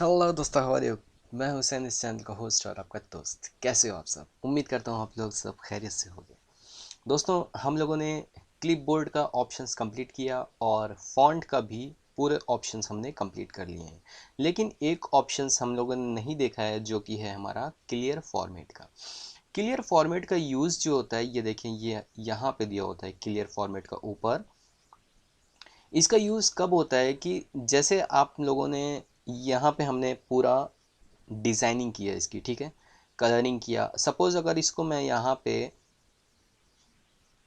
Hello दोस्तों, how are you. मैं हुसैन, इस चैनल का होस्ट और आपका दोस्त। कैसे हो आप सब? उम्मीद करता हूँ आप लोग सब खैरियत से होंगे। दोस्तों, हम लोगों ने क्लिपबोर्ड का ऑप्शंस कंप्लीट किया और फॉन्ट का भी पूरे ऑप्शंस हमने कंप्लीट कर लिए हैं। लेकिन एक ऑप्शंस हम लोगों ने नहीं देखा है, जो कि है हमारा क्लियर फॉर्मेट का। क्लियर फॉर्मेट का यूज़ जो होता है, ये देखें, ये यहाँ पे दिया होता है क्लियर फॉर्मेट का ऊपर। इसका यूज़ कब होता है कि जैसे आप लोगों ने यहाँ पे हमने पूरा डिज़ाइनिंग किया इसकी, ठीक है, कलरिंग किया। सपोज़ अगर इसको मैं यहाँ पे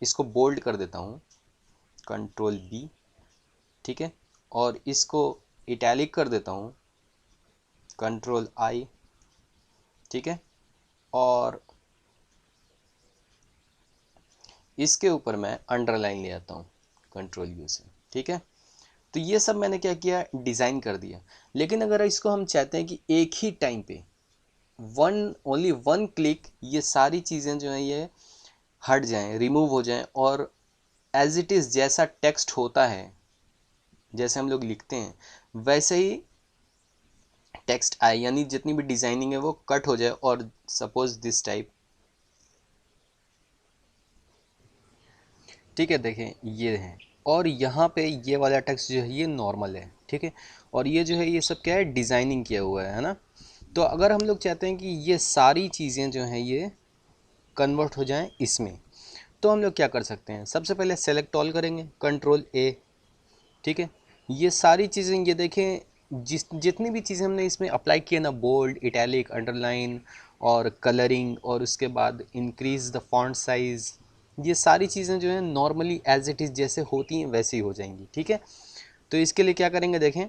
इसको बोल्ड कर देता हूँ, कंट्रोल बी, ठीक है, और इसको इटैलिक कर देता हूँ, कंट्रोल आई, ठीक है, और इसके ऊपर मैं अंडरलाइन ले आता हूँ कंट्रोल यू से, ठीक है। तो ये सब मैंने क्या किया, डिज़ाइन कर दिया। लेकिन अगर इसको हम चाहते हैं कि एक ही टाइम पे ओनली वन क्लिक ये सारी चीज़ें जो हैं ये हट जाएं, रिमूव हो जाएं, और एज इट इज़ जैसा टेक्स्ट होता है, जैसे हम लोग लिखते हैं वैसे ही टेक्स्ट आए, यानी जितनी भी डिज़ाइनिंग है वो कट हो जाए। और सपोज दिस टाइप, ठीक है, देखें ये है, और यहाँ पे ये वाला टेक्स्ट जो है ये नॉर्मल है, ठीक है, और ये जो है ये सब क्या है, डिज़ाइनिंग किया हुआ है ना। तो अगर हम लोग चाहते हैं कि ये सारी चीज़ें जो हैं ये कन्वर्ट हो जाएं इसमें, तो हम लोग क्या कर सकते हैं, सबसे पहले सेलेक्ट ऑल करेंगे, कंट्रोल ए, ठीक है। ये सारी चीज़ें ये देखें, जितनी भी चीज़ें हमने इसमें अप्लाई किए ना, बोल्ड, इटैलिक, अंडरलाइन और कलरिंग, और उसके बाद इंक्रीज द फॉन्ट साइज़, ये सारी चीज़ें जो हैं नॉर्मली एज इट इज़ जैसे होती हैं वैसे ही हो जाएंगी, ठीक है। तो इसके लिए क्या करेंगे, देखें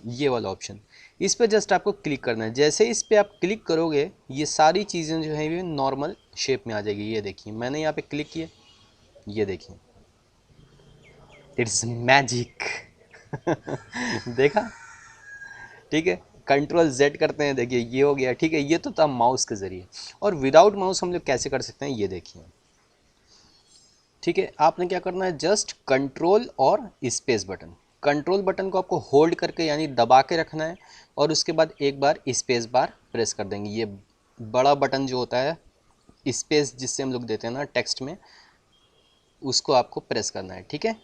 ये वाला ऑप्शन, इस पर जस्ट आपको क्लिक करना है। जैसे इस पर आप क्लिक करोगे ये सारी चीज़ें जो हैं ये नॉर्मल शेप में आ जाएगी। ये देखिए मैंने यहाँ पे क्लिक किया, ये देखिए, इट्स मैजिक। देखा, ठीक है। कंट्रोल जेड करते हैं, देखिए ये हो गया, ठीक है। ये तो था माउस के ज़रिए, और विदाउट माउस हम लोग कैसे कर सकते हैं, ये देखिए, ठीक है। आपने क्या करना है, जस्ट कंट्रोल और स्पेस बटन, कंट्रोल बटन को आपको होल्ड करके यानी दबा के रखना है, और उसके बाद एक बार स्पेस बार प्रेस कर देंगे। ये बड़ा बटन जो होता है, स्पेस जिससे हम लोग देते हैं ना टेक्स्ट में, उसको आपको प्रेस करना है, ठीक है।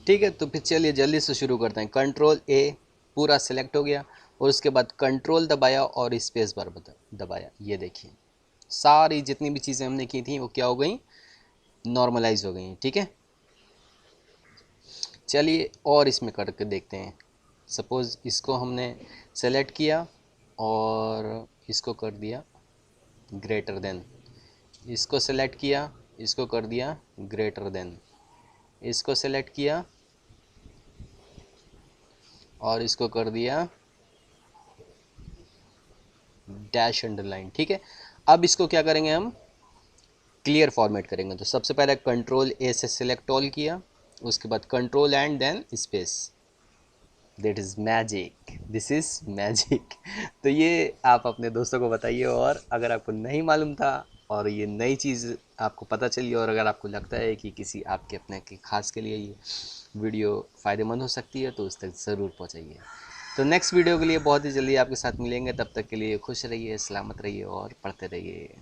ठीक है, तो फिर चलिए जल्दी से शुरू करते हैं। कंट्रोल ए, पूरा सेलेक्ट हो गया, और उसके बाद कंट्रोल दबाया और स्पेस बार दबाया। ये देखिए सारी जितनी भी चीज़ें हमने की थी वो क्या हो गई, नॉर्मलाइज हो गई, ठीक है। चलिए और इसमें करके देखते हैं। सपोज़ इसको हमने सेलेक्ट किया और इसको कर दिया ग्रेटर देन, इसको सेलेक्ट किया, इसको कर दिया ग्रेटर देन, इसको सेलेक्ट किया और इसको कर दिया डैश अंडरलाइन, ठीक है। अब इसको क्या करेंगे, हम क्लियर फॉर्मेट करेंगे। तो सबसे पहले कंट्रोल ए से सिलेक्ट ऑल किया, उसके बाद control and then space, that is magic, this is magic. तो ये आप अपने दोस्तों को बताइए, और अगर आपको नहीं मालूम था और ये नई चीज़ आपको पता चली, और अगर आपको लगता है कि किसी आपके अपने के खास के लिए ये वीडियो फ़ायदेमंद हो सकती है, तो उस तक ज़रूर पहुँचाइए। तो नेक्स्ट वीडियो के लिए बहुत ही जल्दी आपके साथ मिलेंगे। तब तक के लिए खुश रहिए, सलामत रहिए और पढ़ते रहिए।